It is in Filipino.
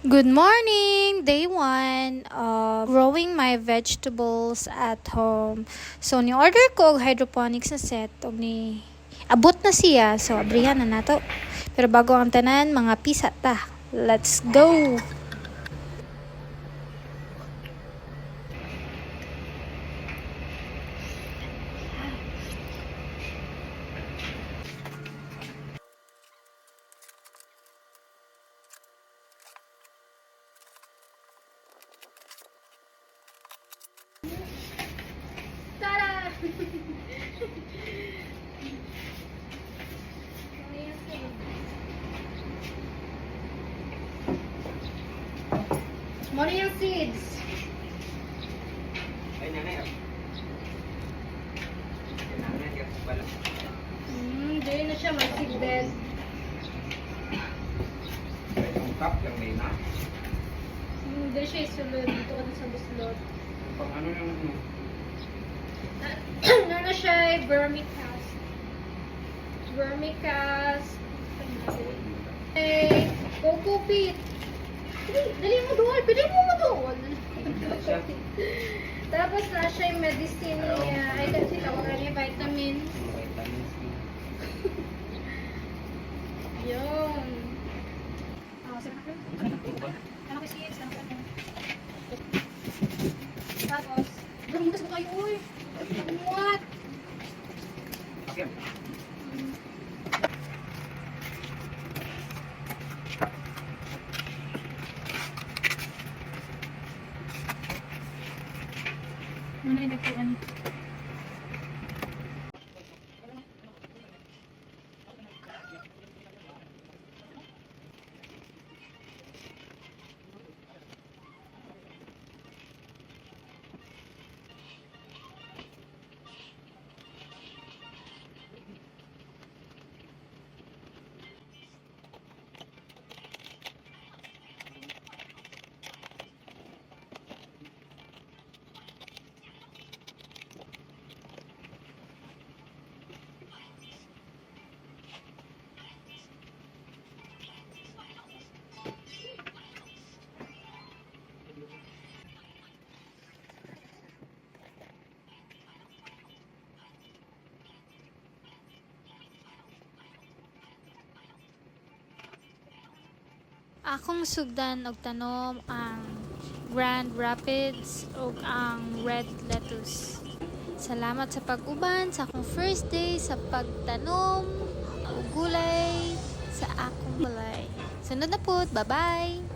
Good morning! Day 1 of growing my vegetables at home. So, ni-order ko og hydroponics na set. Og abot na siya. So, abrihan na nato. Pero bago ang tanan, mga pisa ta. Let's go! Tara! Morning seeds. Ay, nanay. Nanay, kasi pala. Dili na siya may seedbed. Ay, yung cup, yung may na. Dili siya isulod. Dito ka na sa buslot. Pang ano yung ano? Ano na siya ay vermicast. Vermicast. Hey, coco peat. Dali mo doon. Pwede mo doon. Tapos na siya yung medicine niya. Ay, kasi tawagan niya vitamins. Vitamins. Yun. Tapos, gamitas mo kayo, uy. What? Okay. Ano yung nagpuan? Akong sugdan og tanom ang Grand Rapids ug ang red lettuce. Salamat sa pag-uban sa akong first day sa pagtanom og gulay sa akong balay. Sunod na po, bye-bye!